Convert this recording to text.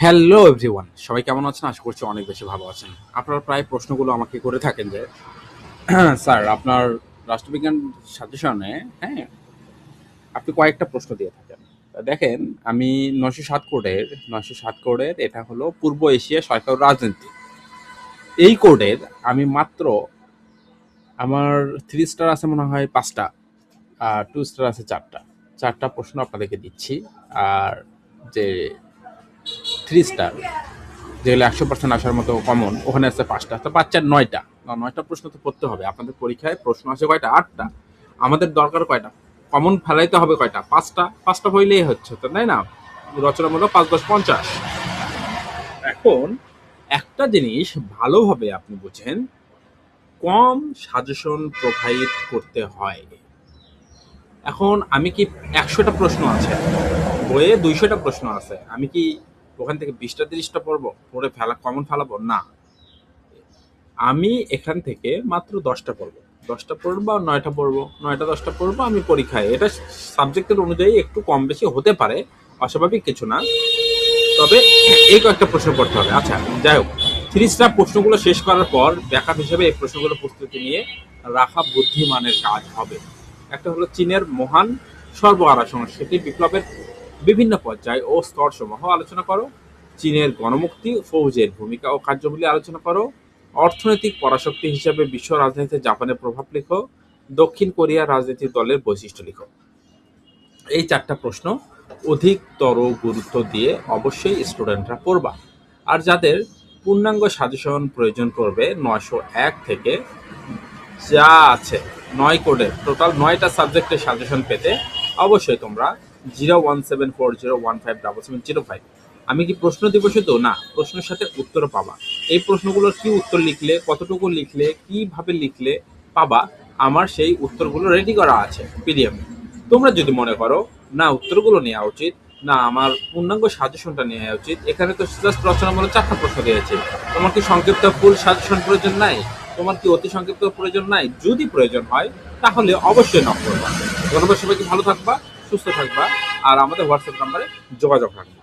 Hello everyone, সবাই কেমন আছেন? আশা করছি অনেক বেশি ভালো আছেন। আপনারা প্রায় প্রশ্নগুলো আমাকে করে থাকেন যে স্যার আপনার রাষ্ট্রবিজ্ঞান সাজেশনে, হ্যাঁ, আপনি কয়েকটা প্রশ্ন দিয়ে থাকেন। দেখেন, আমি ৯০৭ কোডের এটা হলো পূর্ব এশিয়া সরকার রাজনীতি। এই কোডের আমি মাত্র আমার 3 স্টার আছে মনে হয় 5টা, আর 2 স্টার আছে 4টা। 4টা প্রশ্ন আপনাদেরকে দিচ্ছি। আর যে 3 স্টার যেগুলো 100% আসার মতো কমন, ওখানে আছে 5টা, তো 5 4 9টা। 9টা প্রশ্ন তো পড়তে হবে। আপনাদের পরীক্ষায় প্রশ্ন আছে কয়টা? 8টা। আমাদের দরকার কয়টা? কমন ফেলাইতে হবে কয়টা? 5টা। 5টা হইলেই হচ্ছে, তো তাই না? রচনামূলক 5 10 50। এখন একটা জিনিস ভালোভাবে আপনি বুঝেন, কম সাজেশন প্রোভাইড করতে হয়। এখন আমি কি 100টা প্রশ্ন আছে, বইয়ে 200টা প্রশ্ন আছে, আমি কি ওখান থেকে 20টা 30টা পড়বো, পড়ে ফেলা কমন ফেলাবো? না, আমি এখান থেকে মাত্র 10টা পড়বো। 10টা পড়বো আর 9টা পড়বো, 9টা 10টা পড়বো আমি পরীক্ষায়। এটা সাবজেক্টের অনুযায়ী একটু কম বেশি হতে পারে, অস্বাভাবিক কিছু না। তবে এই কয়েকটা প্রশ্ন পড়তে হবে। আচ্ছা, যাই হোক, 3 স্টার প্রশ্নগুলো শেষ করার পর ব্যাকআপ হিসেবে এই প্রশ্নগুলো প্রস্তুতি নিয়ে রাখা বুদ্ধিমানের কাজ হবে। একটা হলো চীনের মহান সর্বহারা সংস্কৃতি বিপ্লবের বিভিন্ন পর্যায় ও স্তরসমূহ আলোচনা করো। চীনের গণমুক্তি ফৌজের ভূমিকা ও কার্যাবলী আলোচনা করো। অর্থনৈতিক পরাশক্তি হিসেবে বিশ্ব রাজনীতিতে জাপানের প্রভাব লিখো। দক্ষিণ কোরিয়ার রাজনৈতিক দলের বৈশিষ্ট্য লিখো। এই 4টা প্রশ্ন অধিকতর গুরুত্ব দিয়ে অবশ্যই স্টুডেন্টরা পড়বা। আর যাদের পূর্ণাঙ্গ সাজেশন প্রয়োজন পড়বে 901 থেকে যা আছে 9 কোডের টোটাল 9টা সাবজেক্টের সাজেশন পেতে অবশ্যই তোমরা 01740157705। আমি কি প্রশ্ন দিব শুধু? না, প্রশ্নের সাথে উত্তরও পাবা। এই প্রশ্নগুলোর কি উত্তর লিখলে, কতটুকু লিখলে, কিভাবে লিখলে পাবা, আমার সেই উত্তরগুলো রেডি করা আছে পিডিএফ। তোমরা যদি মনে করো না উত্তরগুলো নেওয়া উচিত, না আমার পূর্ণাঙ্গ সাজেশনটা নেওয়া উচিত, এখানে তো জাস্ট রচনামূলক 4টা প্রশ্ন দিয়েছি, তোমার কি সংক্ষিপ্ত ফুল সাজেশন প্রয়োজন নাই? তোমার কি অতি সংক্ষিপ্ত প্রয়োজন নাই? যদি প্রয়োজন হয় তাহলে অবশ্যই নক করবা। ধন্যবাদ, সবাইকে ভালো থাকবা, সুস্থ থাকবা, আর আমাদের হোয়াটসঅ্যাপ নাম্বারে যোগাযোগ রাখবা।